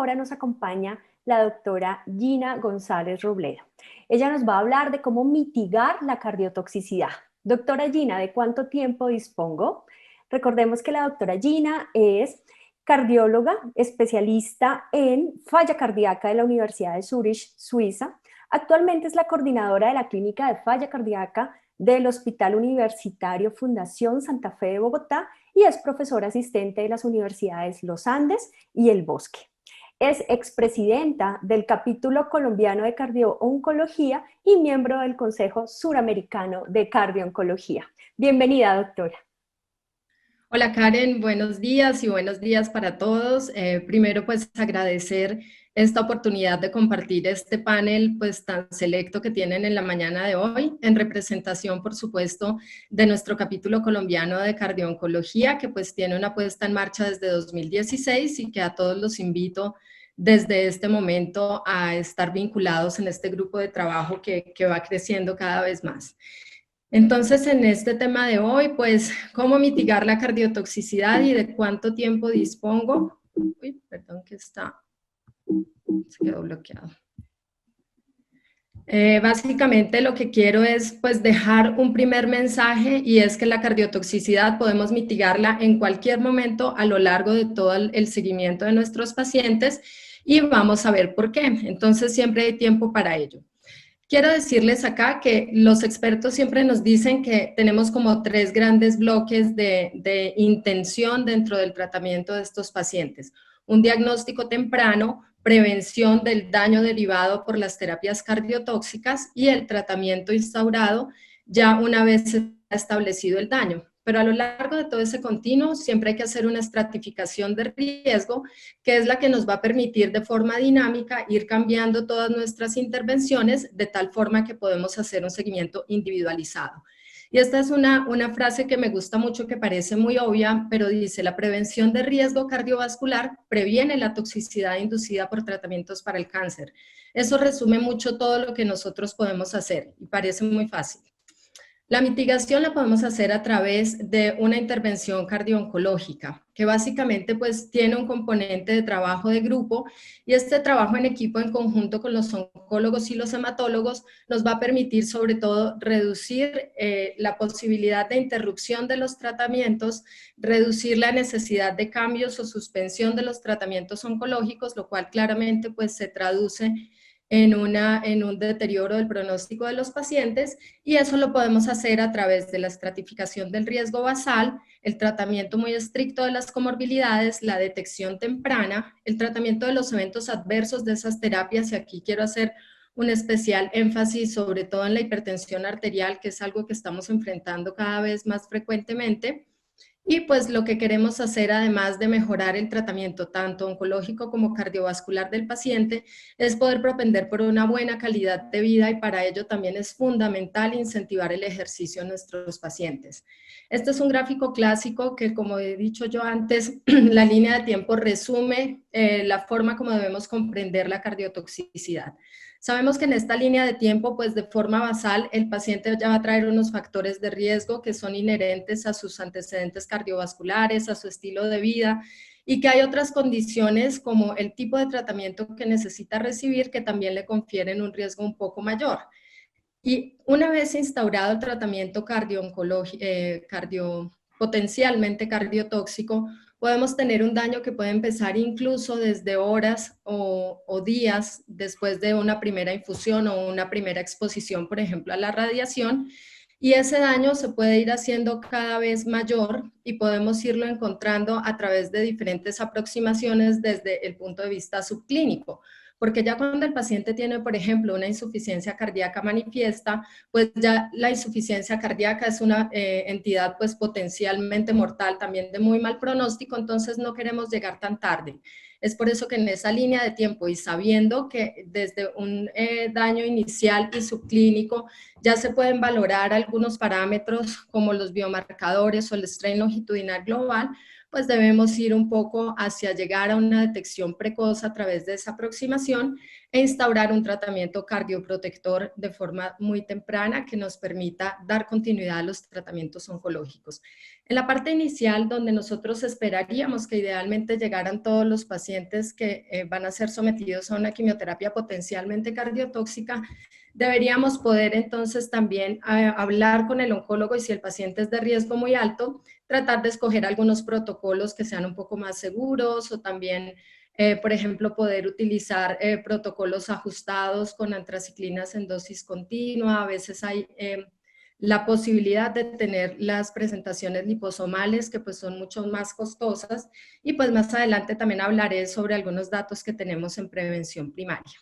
ahora nos acompaña la doctora Gina González Robledo. Ella nos va a hablar de cómo mitigar la cardiotoxicidad. Doctora Gina, ¿de cuánto tiempo dispongo? Recordemos que la doctora Gina es cardióloga, especialista en falla cardíaca de la Universidad de Zurich, Suiza. Actualmente es la coordinadora de la Clínica de Falla Cardíaca del Hospital Universitario Fundación Santa Fe de Bogotá y es profesora asistente de las universidades Los Andes y El Bosque. Es expresidenta del capítulo colombiano de cardio-oncología y miembro del Consejo Suramericano de Cardio-Oncología. Bienvenida, doctora. Hola Karen, buenos días y buenos días para todos. Primero pues agradecer esta oportunidad de compartir este panel pues tan selecto que tienen en la mañana de hoy, en representación por supuesto de nuestro capítulo colombiano de cardio-oncología que pues tiene una puesta en marcha desde 2016 y que a todos los invito desde este momento a estar vinculados en este grupo de trabajo que va creciendo cada vez más. Entonces, en este tema de hoy, pues, ¿cómo mitigar la cardiotoxicidad y de cuánto tiempo dispongo? Uy, perdón que se quedó bloqueado. Básicamente lo que quiero es pues dejar un primer mensaje y es que la cardiotoxicidad podemos mitigarla en cualquier momento a lo largo de todo el seguimiento de nuestros pacientes y vamos a ver por qué. Entonces, siempre hay tiempo para ello. Quiero decirles acá que los expertos siempre nos dicen que tenemos como tres grandes bloques de intención dentro del tratamiento de estos pacientes. Un diagnóstico temprano, prevención del daño derivado por las terapias cardiotóxicas y el tratamiento instaurado ya una vez se ha establecido el daño. Pero a lo largo de todo ese continuo siempre hay que hacer una estratificación de riesgo, que es la que nos va a permitir de forma dinámica ir cambiando todas nuestras intervenciones de tal forma que podemos hacer un seguimiento individualizado. Y esta es una frase que me gusta mucho, que parece muy obvia, pero dice: la prevención de riesgo cardiovascular previene la toxicidad inducida por tratamientos para el cáncer. Eso resume mucho todo lo que nosotros podemos hacer y parece muy fácil. La mitigación la podemos hacer a través de una intervención cardio-oncológica, que básicamente pues tiene un componente de trabajo de grupo, y este trabajo en equipo en conjunto con los oncólogos y los hematólogos nos va a permitir sobre todo reducir la posibilidad de interrupción de los tratamientos, reducir la necesidad de cambios o suspensión de los tratamientos oncológicos, lo cual claramente pues se traduce en un deterioro del pronóstico de los pacientes, y eso lo podemos hacer a través de la estratificación del riesgo basal, el tratamiento muy estricto de las comorbilidades, la detección temprana, el tratamiento de los eventos adversos de esas terapias, y aquí quiero hacer un especial énfasis sobre todo en la hipertensión arterial, que es algo que estamos enfrentando cada vez más frecuentemente. Y pues lo que queremos hacer, además de mejorar el tratamiento tanto oncológico como cardiovascular del paciente, es poder propender por una buena calidad de vida, y para ello también es fundamental incentivar el ejercicio en nuestros pacientes. Este es un gráfico clásico que, como he dicho yo antes, la línea de tiempo resume la forma como debemos comprender la cardiotoxicidad. Sabemos que en esta línea de tiempo, pues de forma basal, el paciente ya va a traer unos factores de riesgo que son inherentes a sus antecedentes cardiovasculares, a su estilo de vida, y que hay otras condiciones como el tipo de tratamiento que necesita recibir que también le confieren un riesgo un poco mayor. Y una vez instaurado el tratamiento potencialmente cardiotóxico, podemos tener un daño que puede empezar incluso desde horas o días después de una primera infusión o una primera exposición, por ejemplo, a la radiación, y ese daño se puede ir haciendo cada vez mayor y podemos irlo encontrando a través de diferentes aproximaciones desde el punto de vista subclínico. Porque ya cuando el paciente tiene, por ejemplo, una insuficiencia cardíaca manifiesta, pues ya la insuficiencia cardíaca es una entidad pues potencialmente mortal, también de muy mal pronóstico, entonces no queremos llegar tan tarde. Es por eso que en esa línea de tiempo, y sabiendo que desde un daño inicial y subclínico ya se pueden valorar algunos parámetros como los biomarcadores o el strain longitudinal global, pues debemos ir un poco hacia llegar a una detección precoz a través de esa aproximación e instaurar un tratamiento cardioprotector de forma muy temprana que nos permita dar continuidad a los tratamientos oncológicos. En la parte inicial, donde nosotros esperaríamos que idealmente llegaran todos los pacientes que van a ser sometidos a una quimioterapia potencialmente cardiotóxica, deberíamos poder entonces también hablar con el oncólogo y si el paciente es de riesgo muy alto, tratar de escoger algunos protocolos que sean un poco más seguros o también, por ejemplo, poder utilizar protocolos ajustados con antraciclinas en dosis continua. A veces hay la posibilidad de tener las presentaciones liposomales que pues son mucho más costosas y pues más adelante también hablaré sobre algunos datos que tenemos en prevención primaria.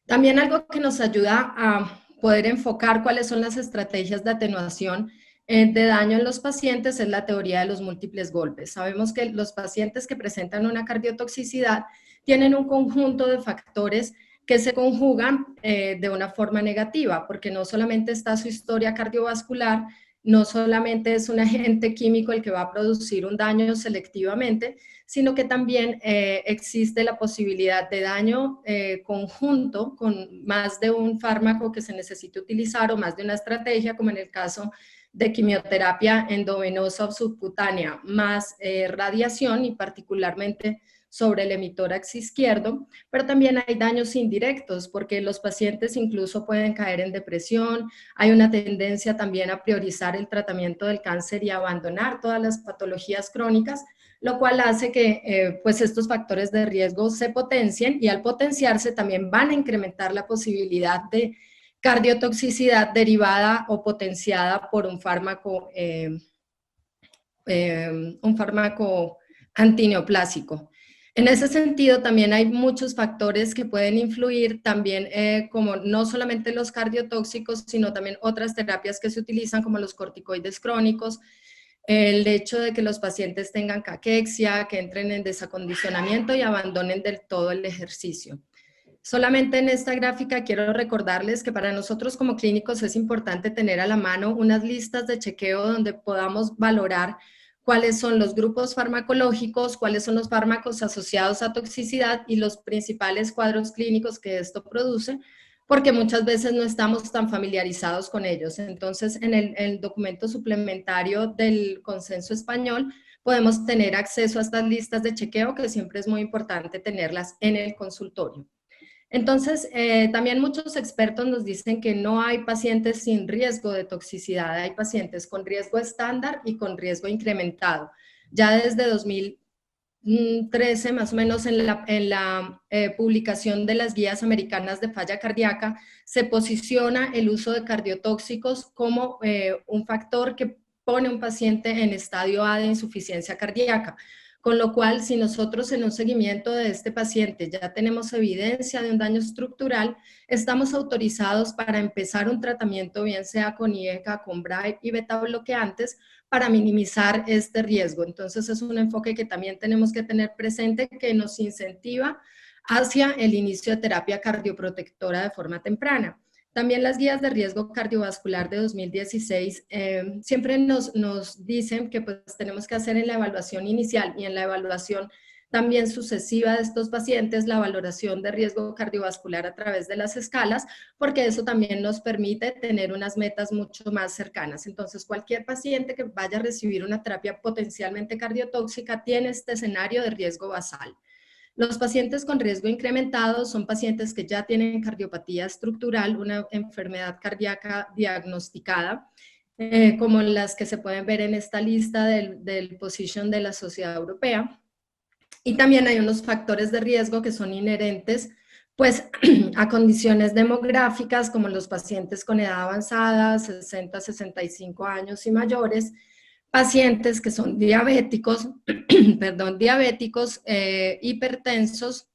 También algo que nos ayuda a poder enfocar cuáles son las estrategias de atenuación de daño en los pacientes es la teoría de los múltiples golpes. Sabemos que los pacientes que presentan una cardiotoxicidad tienen un conjunto de factores que se conjugan de una forma negativa, porque no solamente está su historia cardiovascular, no solamente es un agente químico el que va a producir un daño selectivamente, sino que también existe la posibilidad de daño conjunto con más de un fármaco que se necesite utilizar o más de una estrategia, como en el caso de quimioterapia endovenosa o subcutánea, más radiación y particularmente sobre el hemitórax izquierdo, pero también hay daños indirectos porque los pacientes incluso pueden caer en depresión, hay una tendencia también a priorizar el tratamiento del cáncer y abandonar todas las patologías crónicas, lo cual hace que pues estos factores de riesgo se potencien y al potenciarse también van a incrementar la posibilidad de cardiotoxicidad derivada o potenciada por un fármaco antineoplásico. En ese sentido, también hay muchos factores que pueden influir, también como no solamente los cardiotóxicos, sino también otras terapias que se utilizan como los corticoides crónicos, el hecho de que los pacientes tengan caquexia, que entren en desacondicionamiento y abandonen del todo el ejercicio. Solamente en esta gráfica quiero recordarles que para nosotros como clínicos es importante tener a la mano unas listas de chequeo donde podamos valorar cuáles son los grupos farmacológicos, cuáles son los fármacos asociados a toxicidad y los principales cuadros clínicos que esto produce, porque muchas veces no estamos tan familiarizados con ellos. Entonces, en el documento suplementario del Consenso Español podemos tener acceso a estas listas de chequeo, que siempre es muy importante tenerlas en el consultorio. Entonces, también muchos expertos nos dicen que no hay pacientes sin riesgo de toxicidad, hay pacientes con riesgo estándar y con riesgo incrementado. Ya desde 2013, más o menos en la publicación de las guías americanas de falla cardíaca, se posiciona el uso de cardiotóxicos como un factor que pone a un paciente en estadio A de insuficiencia cardíaca. Con lo cual, si nosotros en un seguimiento de este paciente ya tenemos evidencia de un daño estructural, estamos autorizados para empezar un tratamiento, bien sea con IECA, con BRAE y beta bloqueantes, para minimizar este riesgo. Entonces, es un enfoque que también tenemos que tener presente que nos incentiva hacia el inicio de terapia cardioprotectora de forma temprana. También las guías de riesgo cardiovascular de 2016 siempre nos dicen que pues tenemos que hacer en la evaluación inicial y en la evaluación también sucesiva de estos pacientes la valoración de riesgo cardiovascular a través de las escalas, porque eso también nos permite tener unas metas mucho más cercanas. Entonces, cualquier paciente que vaya a recibir una terapia potencialmente cardiotóxica tiene este escenario de riesgo basal. Los pacientes con riesgo incrementado son pacientes que ya tienen cardiopatía estructural, una enfermedad cardíaca diagnosticada, como las que se pueden ver en esta lista del position de la Sociedad Europea. Y también hay unos factores de riesgo que son inherentes pues, a condiciones demográficas como los pacientes con edad avanzada, 60, 65 años y mayores, pacientes que son diabéticos, diabéticos, hipertensos,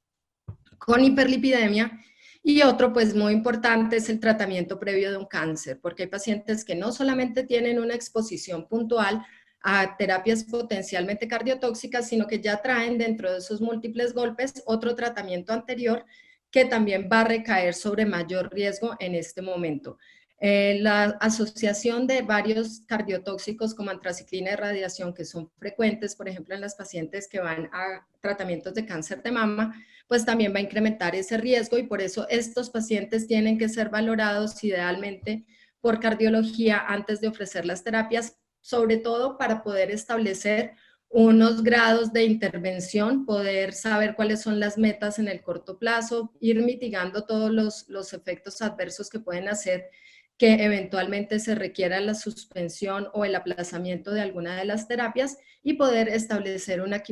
con hiperlipidemia, y otro, pues muy importante, es el tratamiento previo de un cáncer, porque hay pacientes que no solamente tienen una exposición puntual a terapias potencialmente cardiotóxicas, sino que ya traen dentro de esos múltiples golpes otro tratamiento anterior que también va a recaer sobre mayor riesgo en este momento. La asociación de varios cardiotóxicos como antraciclina y radiación, que son frecuentes, por ejemplo, en las pacientes que van a tratamientos de cáncer de mama, pues también va a incrementar ese riesgo y por eso estos pacientes tienen que ser valorados idealmente por cardiología antes de ofrecer las terapias, sobre todo para poder establecer unos grados de intervención, poder saber cuáles son las metas en el corto plazo, ir mitigando todos los efectos adversos que pueden hacer que eventualmente se requiera la suspensión o el aplazamiento de alguna de las terapias y poder establecer una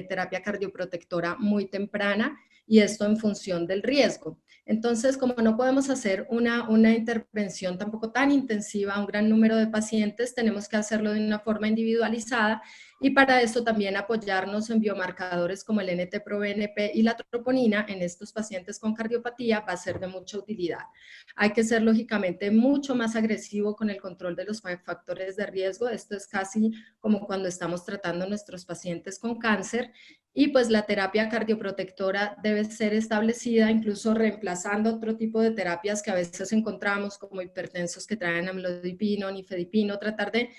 terapia cardioprotectora muy temprana y esto en función del riesgo. Entonces, como no podemos hacer una intervención tampoco tan intensiva a un gran número de pacientes, tenemos que hacerlo de una forma individualizada y para eso también apoyarnos en biomarcadores como el NT-proBNP y la troponina en estos pacientes con cardiopatía va a ser de mucha utilidad. Hay que ser lógicamente mucho más agresivo con el control de los factores de riesgo. Esto es casi como cuando estamos tratando a nuestros pacientes con cáncer y pues la terapia cardioprotectora debe ser establecida incluso reemplazando otro tipo de terapias que a veces encontramos como hipertensos que traen amlodipino, nifedipino, tratar de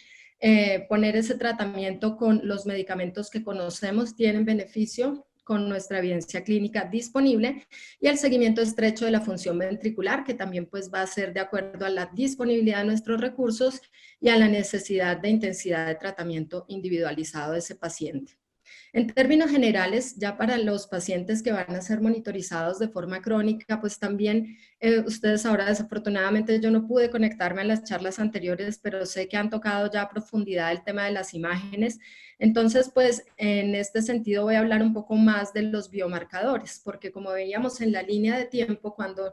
poner ese tratamiento con los medicamentos que conocemos tienen beneficio con nuestra evidencia clínica disponible y el seguimiento estrecho de la función ventricular, que también pues va a ser de acuerdo a la disponibilidad de nuestros recursos y a la necesidad de intensidad de tratamiento individualizado de ese paciente. En términos generales, ya para los pacientes que van a ser monitorizados de forma crónica, pues también ustedes ahora desafortunadamente yo no pude conectarme a las charlas anteriores, pero sé que han tocado ya a profundidad el tema de las imágenes. Entonces, pues en este sentido voy a hablar un poco más de los biomarcadores, porque como veíamos en la línea de tiempo, cuando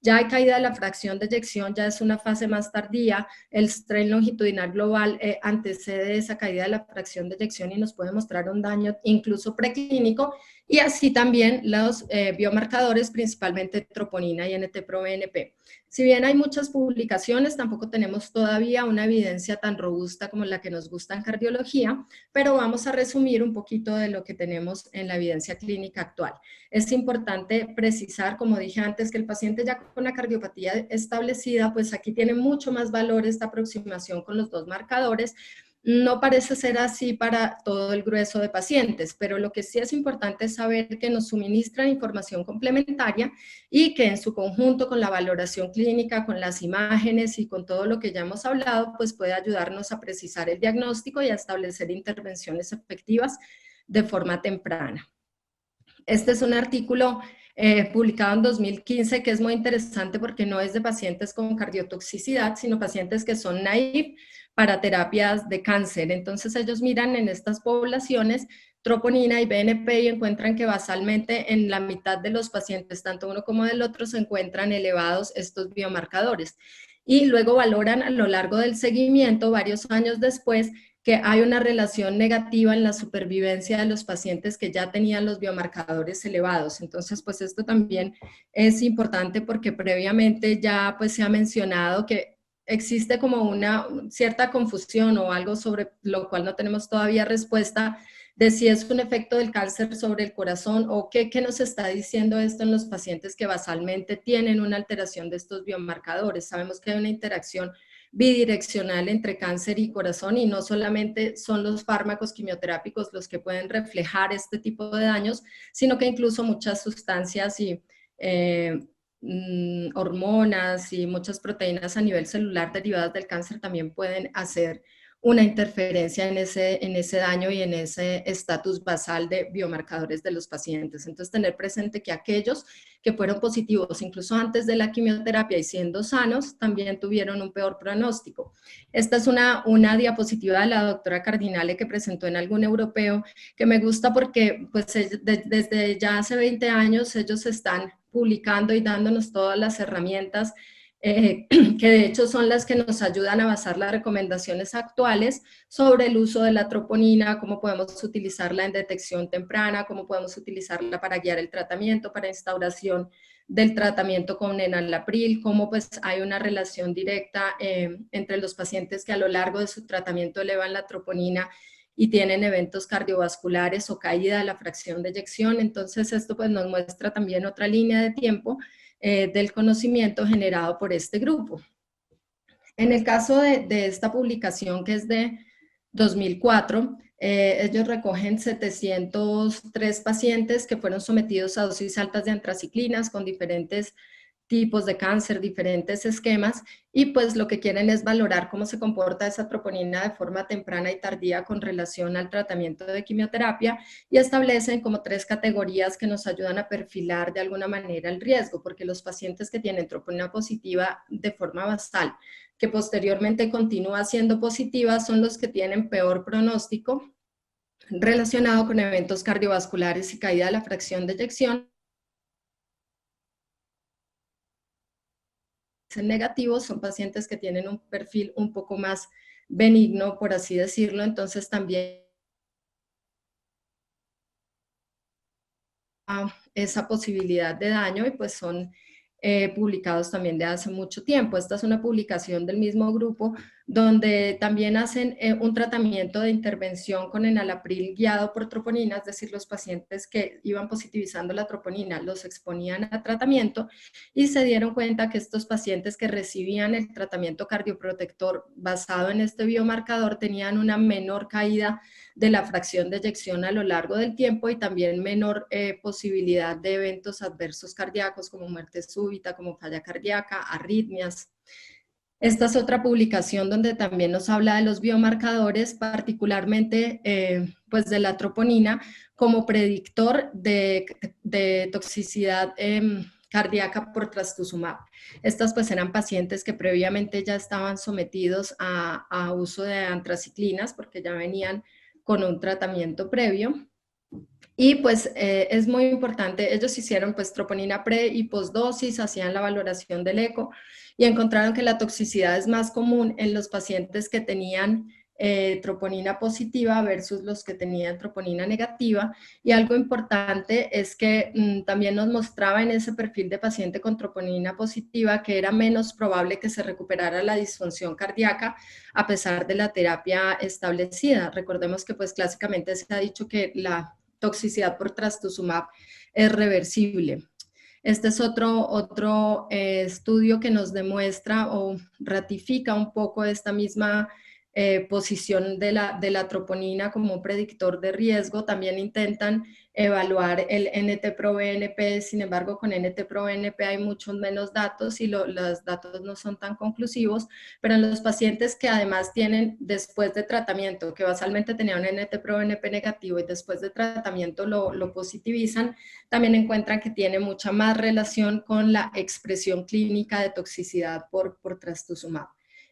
ya hay caída de la fracción de eyección, ya es una fase más tardía, el strain longitudinal global antecede esa caída de la fracción de eyección y nos puede mostrar un daño incluso preclínico, y así también los biomarcadores, principalmente troponina y NT-proBNP. Si bien hay muchas publicaciones, tampoco tenemos todavía una evidencia tan robusta como la que nos gusta en cardiología, pero vamos a resumir un poquito de lo que tenemos en la evidencia clínica actual. Es importante precisar, como dije antes, que el paciente ya con la cardiopatía establecida, pues aquí tiene mucho más valor esta aproximación con los dos marcadores. No parece ser así para todo el grueso de pacientes, pero lo que sí es importante es saber que nos suministran información complementaria y que en su conjunto con la valoración clínica, con las imágenes y con todo lo que ya hemos hablado, pues puede ayudarnos a precisar el diagnóstico y a establecer intervenciones efectivas de forma temprana. Este es un artículo publicado en 2015 que es muy interesante porque no es de pacientes con cardiotoxicidad, sino pacientes que son naive para terapias de cáncer. Entonces ellos miran en estas poblaciones troponina y BNP y encuentran que basalmente en la mitad de los pacientes, tanto uno como del otro, se encuentran elevados estos biomarcadores. Y luego valoran a lo largo del seguimiento, varios años después, que hay una relación negativa en la supervivencia de los pacientes que ya tenían los biomarcadores elevados. Entonces, pues esto también es importante porque previamente ya pues se ha mencionado que existe como una cierta confusión o algo sobre lo cual no tenemos todavía respuesta de si es un efecto del cáncer sobre el corazón o qué nos está diciendo esto en los pacientes que basalmente tienen una alteración de estos biomarcadores. Sabemos que hay una interacción bidireccional entre cáncer y corazón y no solamente son los fármacos quimioterápicos los que pueden reflejar este tipo de daños, sino que incluso muchas sustancias y hormonas y muchas proteínas a nivel celular derivadas del cáncer también pueden hacer una interferencia en ese daño y en ese estatus basal de biomarcadores de los pacientes. Entonces, tener presente que aquellos que fueron positivos incluso antes de la quimioterapia y siendo sanos, también tuvieron un peor pronóstico. Esta es una diapositiva de la doctora Cardinale que presentó en algún europeo, que me gusta porque pues, desde ya hace 20 años ellos están publicando y dándonos todas las herramientas que de hecho son las que nos ayudan a basar las recomendaciones actuales sobre el uso de la troponina, cómo podemos utilizarla en detección temprana, cómo podemos utilizarla para guiar el tratamiento, para instauración del tratamiento con enalapril, cómo pues hay una relación directa entre los pacientes que a lo largo de su tratamiento elevan la troponina y tienen eventos cardiovasculares o caída de la fracción de eyección. Entonces esto pues nos muestra también otra línea de tiempo del conocimiento generado por este grupo. En el caso de esta publicación, que es de 2004, ellos recogen 703 pacientes que fueron sometidos a dosis altas de antraciclinas con diferentes tipos de cáncer, diferentes esquemas, y pues lo que quieren es valorar cómo se comporta esa troponina de forma temprana y tardía con relación al tratamiento de quimioterapia, y establecen como 3 categorías que nos ayudan a perfilar de alguna manera el riesgo, porque los pacientes que tienen troponina positiva de forma basal, que posteriormente continúa siendo positiva, son los que tienen peor pronóstico relacionado con eventos cardiovasculares y caída de la fracción de eyección. Negativos son pacientes que tienen un perfil un poco más benigno, por así decirlo, entonces también esa posibilidad de daño, y pues son publicados también de hace mucho tiempo. Esta es una publicación del mismo grupo donde también hacen un tratamiento de intervención con enalapril guiado por troponina, es decir, los pacientes que iban positivizando la troponina los exponían a tratamiento, y se dieron cuenta que estos pacientes que recibían el tratamiento cardioprotector basado en este biomarcador tenían una menor caída de la fracción de eyección a lo largo del tiempo, y también menor posibilidad de eventos adversos cardíacos como muerte súbita, como falla cardíaca, arritmias. Esta es otra publicación donde también nos habla de los biomarcadores, particularmente pues de la troponina como predictor de toxicidad cardíaca por trastuzumab. Estas pues eran pacientes que previamente ya estaban sometidos a uso de antraciclinas porque ya venían con un tratamiento previo. Y pues es muy importante, ellos hicieron pues troponina pre y postdosis, hacían la valoración del eco y encontraron que la toxicidad es más común en los pacientes que tenían troponina positiva versus los que tenían troponina negativa. Y algo importante es que también nos mostraba en ese perfil de paciente con troponina positiva que era menos probable que se recuperara la disfunción cardíaca a pesar de la terapia establecida. Recordemos que pues clásicamente se ha dicho que la toxicidad por trastuzumab es reversible. Este es otro estudio que nos demuestra o ratifica un poco esta misma posición de la troponina como predictor de riesgo. También intentan evaluar el NT-proBNP, sin embargo con NT-proBNP hay muchos menos datos y los datos no son tan conclusivos, pero en los pacientes que además tienen después de tratamiento, que basalmente tenían un NT-proBNP negativo y después de tratamiento lo positivizan, también encuentran que tiene mucha más relación con la expresión clínica de toxicidad por trastuzumab.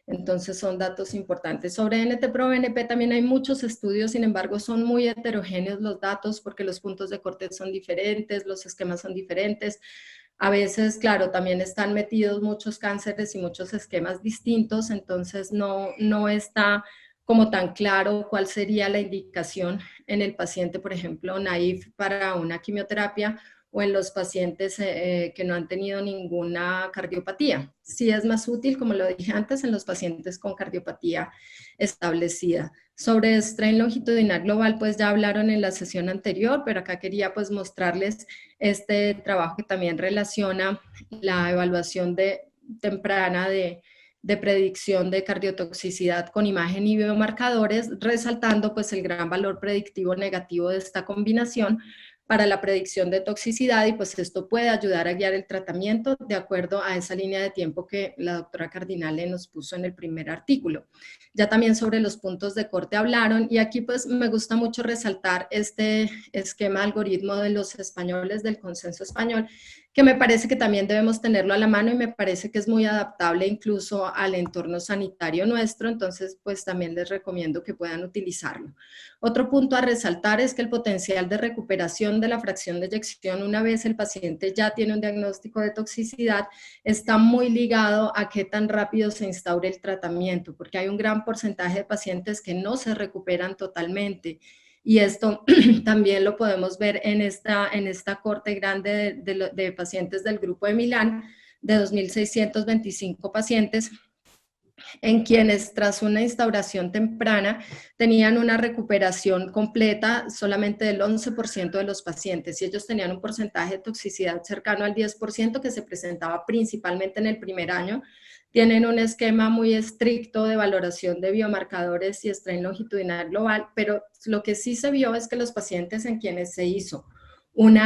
Entonces son datos importantes. Sobre NT-proBNP también hay muchos estudios, sin embargo son muy heterogéneos los datos porque los puntos de corte son diferentes, los esquemas son diferentes. A veces, claro, también están metidos muchos cánceres y muchos esquemas distintos, entonces no está como tan claro cuál sería la indicación en el paciente, por ejemplo, naïf para una quimioterapia o en los pacientes que no han tenido ninguna cardiopatía. Sí es más útil, como lo dije antes, en los pacientes con cardiopatía establecida. Sobre strain longitudinal global, pues ya hablaron en la sesión anterior, pero acá quería pues mostrarles este trabajo que también relaciona la evaluación temprana de predicción de cardiotoxicidad con imagen y biomarcadores, resaltando pues el gran valor predictivo negativo de esta combinación para la predicción de toxicidad, y pues esto puede ayudar a guiar el tratamiento de acuerdo a esa línea de tiempo que la doctora Cardinale nos puso en el primer artículo. Ya también sobre los puntos de corte hablaron, y aquí pues me gusta mucho resaltar este esquema algoritmo de los españoles, del consenso español, que me parece que también debemos tenerlo a la mano y me parece que es muy adaptable incluso al entorno sanitario nuestro, entonces pues también les recomiendo que puedan utilizarlo. Otro punto a resaltar es que el potencial de recuperación de la fracción de eyección una vez el paciente ya tiene un diagnóstico de toxicidad está muy ligado a qué tan rápido se instaure el tratamiento, porque hay un gran porcentaje de pacientes que no se recuperan totalmente. Y esto también lo podemos ver en esta corte grande de pacientes del grupo de Milán, de 2.625 pacientes, en quienes tras una instauración temprana tenían una recuperación completa solamente del 11% de los pacientes, y ellos tenían un porcentaje de toxicidad cercano al 10% que se presentaba principalmente en el primer año. Tienen un esquema muy estricto de valoración de biomarcadores y strain longitudinal global, pero lo que sí se vio es que los pacientes en quienes se hizo un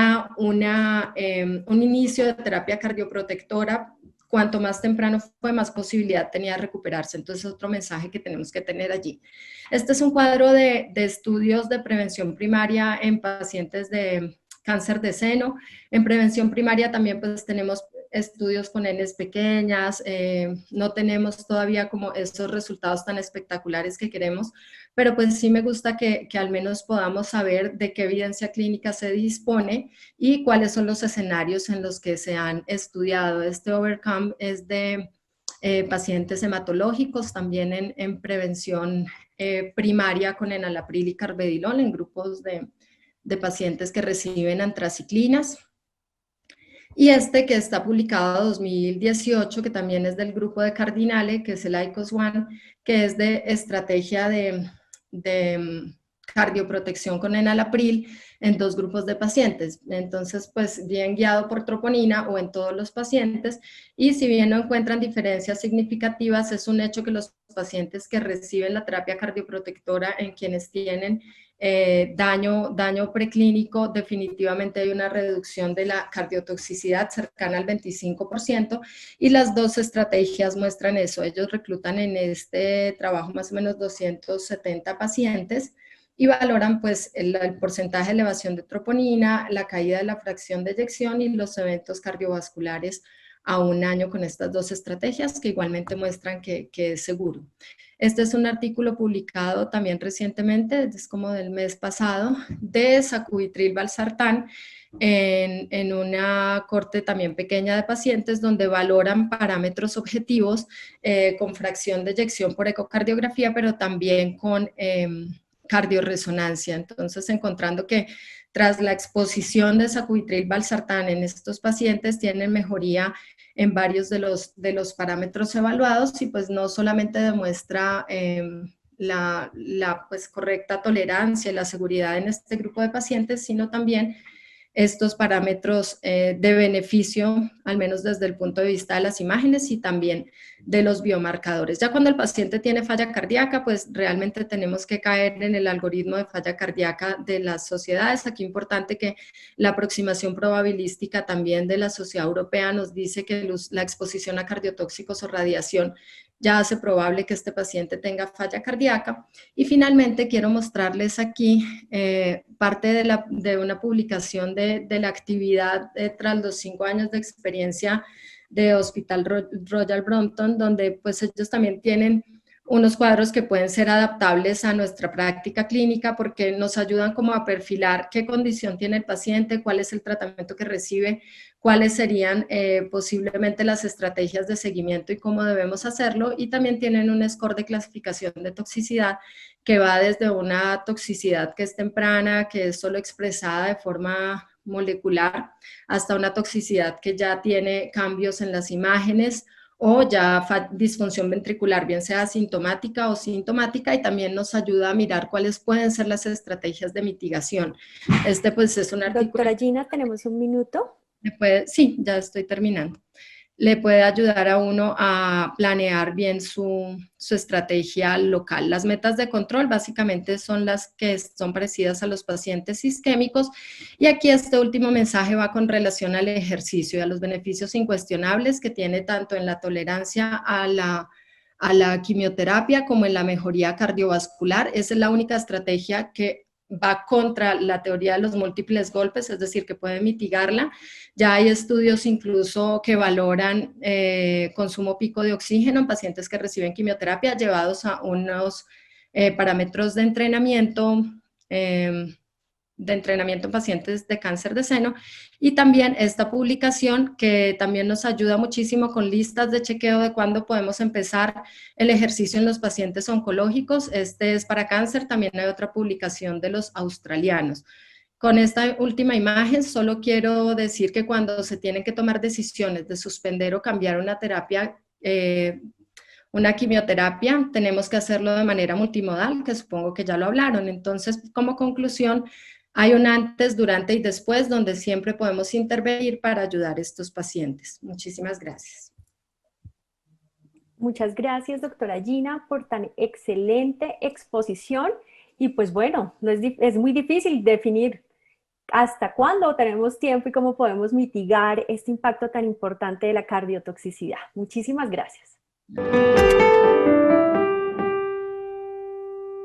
inicio de terapia cardioprotectora, cuanto más temprano fue, más posibilidad tenía de recuperarse. Entonces, otro mensaje que tenemos que tener allí. Este es un cuadro de estudios de prevención primaria en pacientes de cáncer de seno. En prevención primaria también pues tenemos estudios con Ns pequeñas, no tenemos todavía como estos resultados tan espectaculares que queremos, pero pues sí me gusta que al menos podamos saber de qué evidencia clínica se dispone y cuáles son los escenarios en los que se han estudiado. Este Overcome es de pacientes hematológicos, también en prevención primaria con enalapril y carvedilol en grupos de pacientes que reciben antraciclinas. Y este que está publicado en 2018, que también es del grupo de Cardinale, que es el ICOS-1, que es de estrategia de cardioprotección con enalapril en 2 grupos de pacientes. Entonces, pues bien guiado por troponina o en todos los pacientes, y si bien no encuentran diferencias significativas, es un hecho que los pacientes que reciben la terapia cardioprotectora en quienes tienen daño preclínico, definitivamente hay una reducción de la cardiotoxicidad cercana al 25%, y las 2 estrategias muestran eso. Ellos reclutan en este trabajo más o menos 270 pacientes y valoran pues el porcentaje de elevación de troponina, la caída de la fracción de eyección y los eventos cardiovasculares a un año con estas 2 estrategias, que igualmente muestran que es seguro. Este es un artículo publicado también recientemente, es como del mes pasado, de sacubitril valsartán en una corte también pequeña de pacientes donde valoran parámetros objetivos con fracción de eyección por ecocardiografía, pero también con cardiorresonancia. Entonces, encontrando que tras la exposición de sacubitril valsartán en estos pacientes tienen mejoría en varios de los parámetros evaluados, y pues no solamente demuestra la pues, correcta tolerancia y la seguridad en este grupo de pacientes, sino también estos parámetros de beneficio, al menos desde el punto de vista de las imágenes y también de los biomarcadores. Ya cuando el paciente tiene falla cardíaca, pues realmente tenemos que caer en el algoritmo de falla cardíaca de las sociedades. Aquí es importante que la aproximación probabilística también de la Sociedad Europea nos dice que la exposición a cardiotóxicos o radiación ya hace probable que este paciente tenga falla cardíaca. Y finalmente quiero mostrarles aquí parte de una publicación de la actividad tras los 5 años de experiencia de Hospital Royal Brompton, donde pues ellos también tienen unos cuadros que pueden ser adaptables a nuestra práctica clínica porque nos ayudan como a perfilar qué condición tiene el paciente, cuál es el tratamiento que recibe, cuáles serían posiblemente las estrategias de seguimiento y cómo debemos hacerlo, y también tienen un score de clasificación de toxicidad que va desde una toxicidad que es temprana, que es solo expresada de forma molecular, hasta una toxicidad que ya tiene cambios en las imágenes o ya disfunción ventricular, bien sea asintomática o sintomática, y también nos ayuda a mirar cuáles pueden ser las estrategias de mitigación. Este pues es un artículo. Doctora Gina, ¿tenemos un minuto? Sí, ya estoy terminando. Le puede ayudar a uno a planear bien su estrategia local. Las metas de control básicamente son las que son parecidas a los pacientes isquémicos, y aquí este último mensaje va con relación al ejercicio y a los beneficios incuestionables que tiene tanto en la tolerancia a la quimioterapia como en la mejoría cardiovascular. Esa es la única estrategia que va contra la teoría de los múltiples golpes, es decir, que puede mitigarla. Ya hay estudios incluso que valoran consumo pico de oxígeno en pacientes que reciben quimioterapia llevados a unos parámetros de entrenamiento en pacientes de cáncer de seno, y también esta publicación que también nos ayuda muchísimo con listas de chequeo de cuándo podemos empezar el ejercicio en los pacientes oncológicos. Este es para cáncer, también hay otra publicación de los australianos. Con esta última imagen solo quiero decir que cuando se tienen que tomar decisiones de suspender o cambiar una terapia una quimioterapia, tenemos que hacerlo de manera multimodal, que supongo que ya lo hablaron. Entonces, como conclusión, hay un antes, durante y después donde siempre podemos intervenir para ayudar a estos pacientes. Muchísimas gracias. Muchas gracias, doctora Gina, por tan excelente exposición. Y pues bueno, no es, es muy difícil definir hasta cuándo tenemos tiempo y cómo podemos mitigar este impacto tan importante de la cardiotoxicidad. Muchísimas gracias.